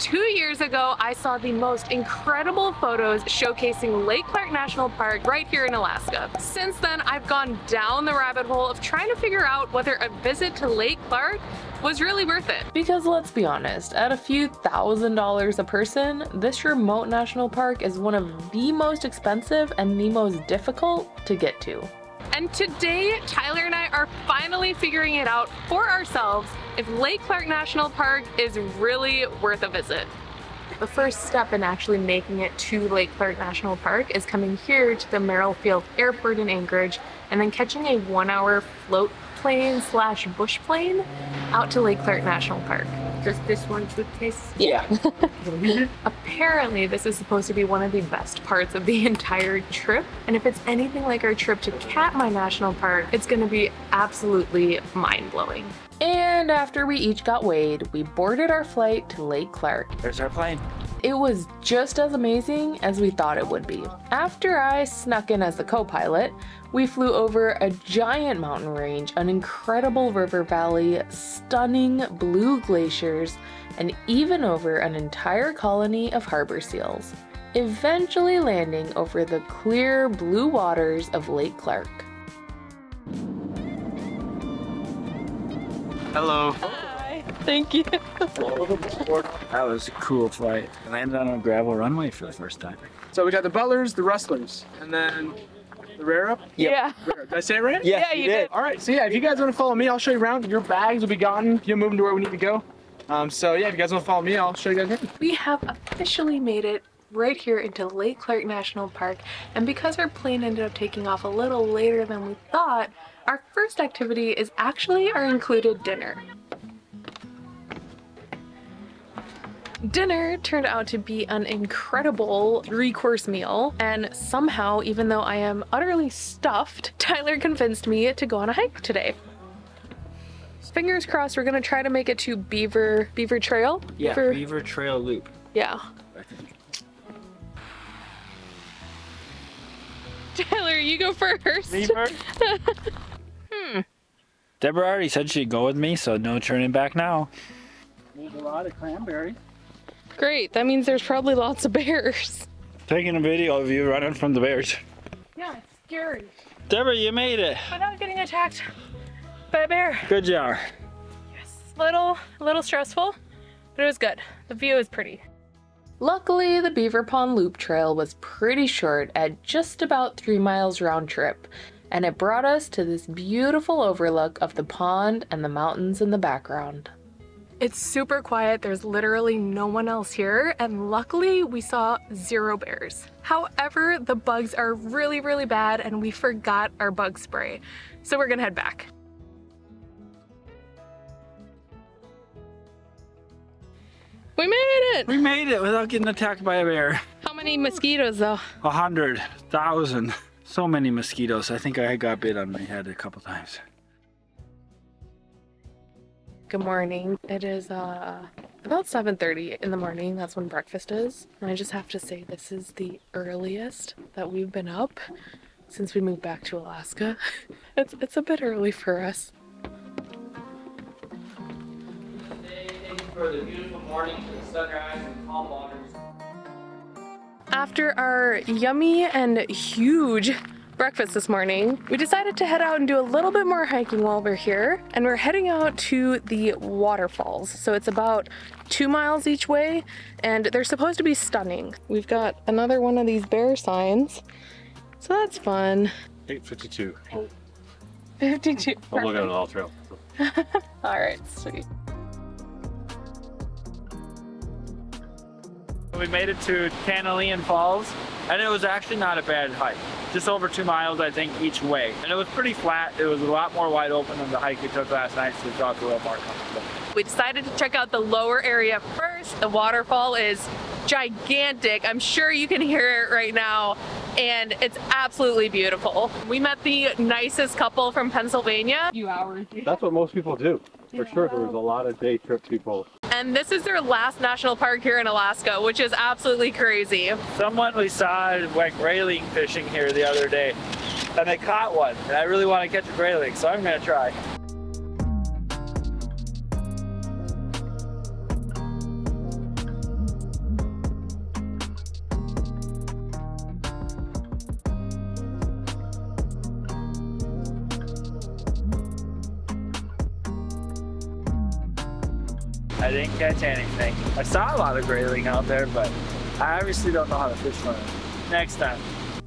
2 years ago, I saw the most incredible photos showcasing Lake Clark National Park right here in Alaska. Since then, I've gone down the rabbit hole of trying to figure out whether a visit to Lake Clark was really worth it. Because let's be honest, at a few $1,000s a person, this remote national park is one of the most expensive and the most difficult to get to. And today, Tyler and I are finally figuring it out for ourselves if Lake Clark National Park is really worth a visit. The first step in actually making it to Lake Clark National Park is coming here to the Merrill Field Airport in Anchorage and then catching a 1-hour float plane slash bush plane out to Lake Clark National Park. Just this one suitcase? Yeah. Apparently this is supposed to be one of the best parts of the entire trip, and if it's anything like our trip to Katmai National Park, it's gonna be absolutely mind-blowing. And after we each got weighed, we boarded our flight to Lake Clark. There's our plane. It was just as amazing as we thought it would be. After I snuck in as the co-pilot, we flew over a giant mountain range, an incredible river valley, stunning blue glaciers, and even over an entire colony of harbor seals, eventually landing over the clear blue waters of Lake Clark. Hello. Hi. Thank you. That was a cool flight. I landed on a gravel runway for the first time. So we got the Butlers, the Rustlers, and then the Raarup. Yeah. Did I say it right? Yes, Yeah, you did. All right, so yeah, if you guys want to follow me, I'll show you around. Your bags will be gotten. You'll move them to where we need to go. So yeah, if you guys want to follow me, I'll show you guys around. We have officially made it right here into Lake Clark National Park, and because our plane ended up taking off a little later than we thought, our first activity is actually our included dinner. Dinner turned out to be an incredible 3-course meal, and somehow, even though I am utterly stuffed, Tyler convinced me to go on a hike today. Fingers crossed we're gonna try to make it to Beaver Trail? Yeah, Beaver Trail Loop. Yeah. I think. Tyler, you go first. Me first? Deborah already said she'd go with me, so no turning back now. There's a lot of cranberries. Great, that means there's probably lots of bears. Taking a video of you running from the bears. Yeah, it's scary. Deborah, you made it. Without getting attacked by a bear. Good job. Yes, a little stressful, but it was good. The view is pretty. Luckily, the Beaver Pond Loop Trail was pretty short at just about 3 miles round trip, and it brought us to this beautiful overlook of the pond and the mountains in the background. It's super quiet, there's literally no one else here, and luckily we saw 0 bears. However, the bugs are really, really bad and we forgot our bug spray, so we're gonna head back. We made it! We made it without getting attacked by a bear. How many mosquitoes though? 100,000. So many mosquitoes. I think I got bit on my head a couple times. Good morning. It is about 7:30 in the morning. That's when breakfast is. And I just have to say this is the earliest that we've been up since we moved back to Alaska. It's a bit early for us. Thank you for the beautiful morning, for the sunrise and calm waters. After our yummy and huge breakfast this morning, we decided to head out and do a little bit more hiking while we're here, and we're heading out to the waterfalls. So it's about 2 miles each way, and they're supposed to be stunning. We've got another one of these bear signs, so that's fun. 8:52. 52. I'm looking at all trail. All right, sweet. We made it to Canalean Falls, and it was actually not a bad hike. Just over 2 miles, I think, each way. And it was pretty flat. It was a lot more wide open than the hike we took last night, so we felt a little more comfortable. We decided to check out the lower area first. The waterfall is gigantic. I'm sure you can hear it right now, and it's absolutely beautiful. We met the nicest couple from Pennsylvania. A few hours. That's what most people do. For sure, there was a lot of day trip people. And this is their last national park here in Alaska, which is absolutely crazy. Someone we saw went grayling fishing here the other day, and they caught one. And I really want to catch a grayling, so I'm going to try. I didn't catch anything. I saw a lot of grayling out there, but I obviously don't know how to fish one. Next time.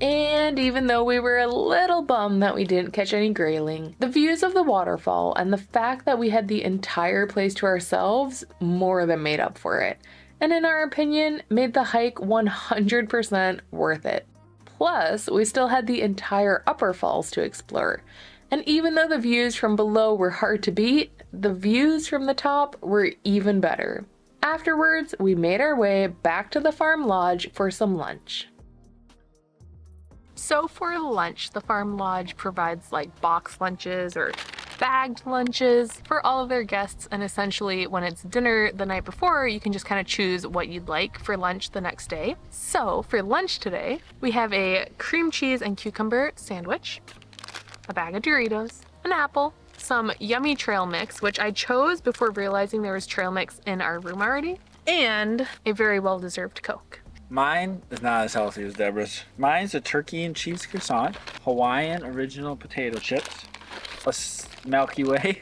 And even though we were a little bummed that we didn't catch any grayling, the views of the waterfall and the fact that we had the entire place to ourselves more than made up for it. And in our opinion, made the hike 100% worth it. Plus, we still had the entire upper falls to explore. And even though the views from below were hard to beat, the views from the top were even better. Afterwards, we made our way back to the farm lodge for some lunch. So for lunch, the farm lodge provides like box lunches or bagged lunches for all of their guests, and essentially when it's dinner the night before, you can just kind of choose what you'd like for lunch the next day. So for lunch today, we have a cream cheese and cucumber sandwich, a bag of Doritos, an apple, some yummy trail mix, which I chose before realizing there was trail mix in our room already, and a very well-deserved Coke. Mine is not as healthy as Deborah's. Mine's a turkey and cheese croissant, Hawaiian original potato chips, a Milky Way,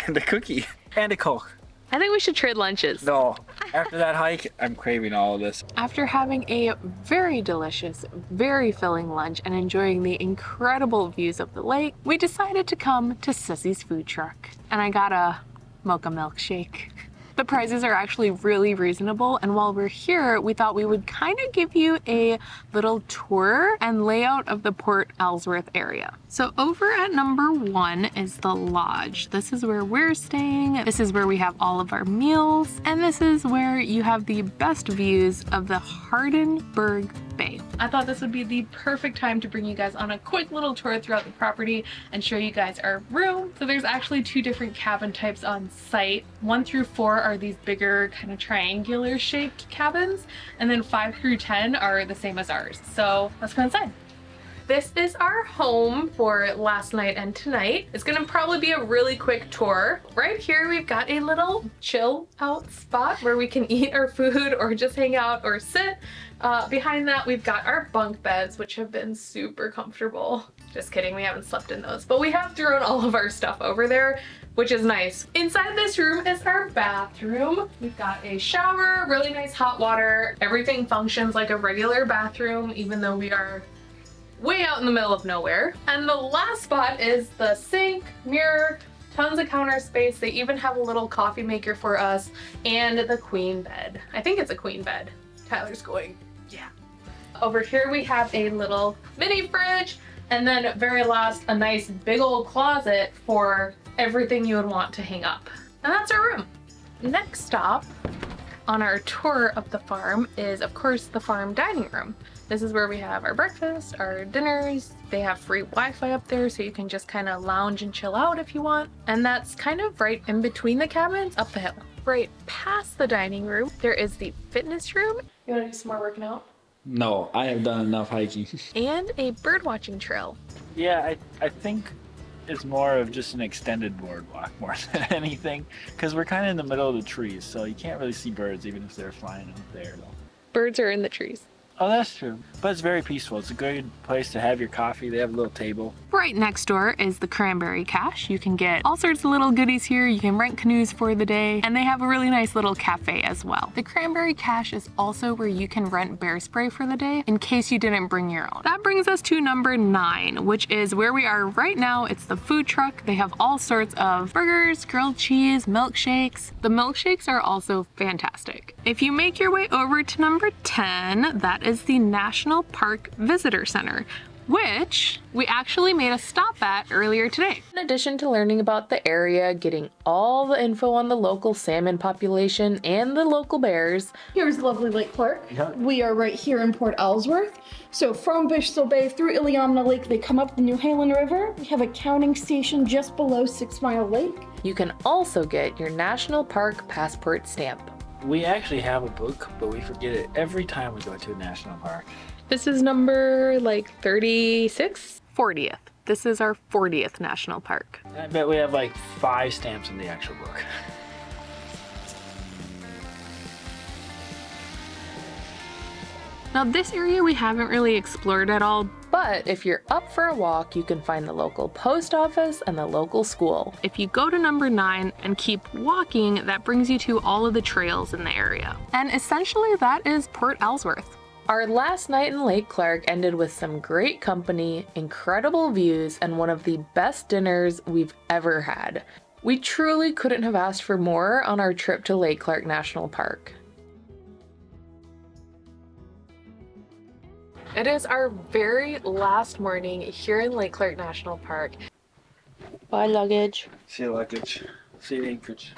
and a cookie, and a Coke. I think we should trade lunches. No, after that hike, I'm craving all of this. After having a very delicious, very filling lunch and enjoying the incredible views of the lake, we decided to come to Sissy's food truck. And I got a mocha milkshake. The prices are actually really reasonable, and while we're here, we thought we would kind of give you a little tour and layout of the Port Alsworth area. So over at number 1 is the lodge. This is where we're staying, this is where we have all of our meals, and this is where you have the best views of the Hardenberg Bay. I thought this would be the perfect time to bring you guys on a quick little tour throughout the property and show you guys our room. So there's actually 2 different cabin types on site. 1 through 4 are these bigger kind of triangular shaped cabins, and then 5 through 10 are the same as ours. So let's go inside. This is our home for last night and tonight. It's gonna probably be a really quick tour. Right here, we've got a little chill out spot where we can eat our food or just hang out or sit. Behind that, we've got our bunk beds, which have been super comfortable. Just kidding, we haven't slept in those, but we have thrown all of our stuff over there, which is nice. Inside this room is our bathroom. We've got a shower, really nice hot water. Everything functions like a regular bathroom, even though we are way out in the middle of nowhere. And the last spot is the sink, mirror, tons of counter space. They even have a little coffee maker for us, and the queen bed. I think it's a queen bed. Tyler's going, yeah. Over here we have a little mini fridge, and then very last, a nice big old closet for everything you would want to hang up. And that's our room. Next stop on our tour of the farm is, of course, the farm dining room. This is where we have our breakfast, our dinners. They have free Wi-Fi up there, so you can just kind of lounge and chill out if you want. And that's kind of right in between the cabins, up the hill. Right past the dining room, there is the fitness room. You want to do some more working out? No, I have done enough hiking. And a bird watching trail. Yeah, I think it's more of just an extended boardwalk more than anything, because we're kind of in the middle of the trees, so you can't really see birds even if they're flying up there. Birds are in the trees. Oh, that's true. But it's very peaceful. It's a good place to have your coffee. They have a little table. Right next door is the Cranberry Cache. You can get all sorts of little goodies here. You can rent canoes for the day, and they have a really nice little cafe as well. The Cranberry Cache is also where you can rent bear spray for the day in case you didn't bring your own. That brings us to number 9, which is where we are right now. It's the food truck. They have all sorts of burgers, grilled cheese, milkshakes. The milkshakes are also fantastic. If you make your way over to number 10, that is the National Park Visitor Center, which we actually made a stop at earlier today. In addition to learning about the area, getting all the info on the local salmon population and the local bears. Here's lovely Lake Clark. Yeah. We are right here in Port Alsworth. So from Bristol Bay through Iliamna Lake, they come up the New Haven River. We have a counting station just below 6 Mile Lake. You can also get your National Park passport stamp. We actually have a book, but we forget it every time we go to a national park. This is number like 36? 40th. This is our 40th national park. I bet we have like 5 stamps in the actual book. Now this area we haven't really explored at all, but But if you're up for a walk, you can find the local post office and the local school. If you go to number 9 and keep walking, that brings you to all of the trails in the area. And essentially that is Port Alsworth. Our last night in Lake Clark ended with some great company, incredible views, and one of the best dinners we've ever had. We truly couldn't have asked for more on our trip to Lake Clark National Park. It is our very last morning here in Lake Clark National Park. Bye, luggage. See you luggage. See you anchorage.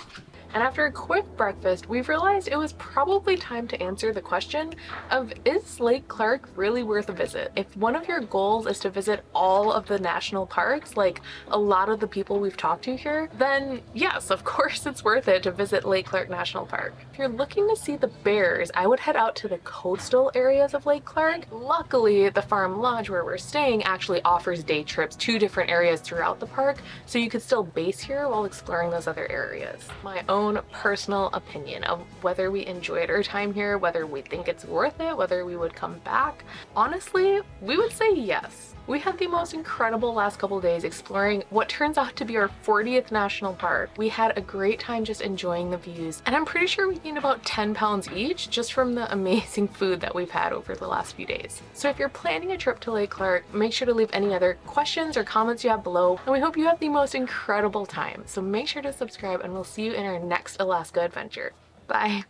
And after a quick breakfast, we realized it was probably time to answer the question of, is Lake Clark really worth a visit? If one of your goals is to visit all of the national parks, like a lot of the people we've talked to here, then yes, of course it's worth it to visit Lake Clark National Park. If you're looking to see the bears, I would head out to the coastal areas of Lake Clark. Luckily, the farm lodge where we're staying actually offers day trips to different areas throughout the park, so you could still base here while exploring those other areas. My own personal opinion of whether we enjoyed our time here, whether we think it's worth it, whether we would come back. Honestly, we would say yes. We had the most incredible last couple days exploring what turns out to be our 40th national park. We had a great time just enjoying the views, and I'm pretty sure we gained about 10 pounds each just from the amazing food that we've had over the last few days. So if you're planning a trip to Lake Clark, make sure to leave any other questions or comments you have below, and we hope you have the most incredible time. So make sure to subscribe, and we'll see you in our next Alaska adventure. Bye!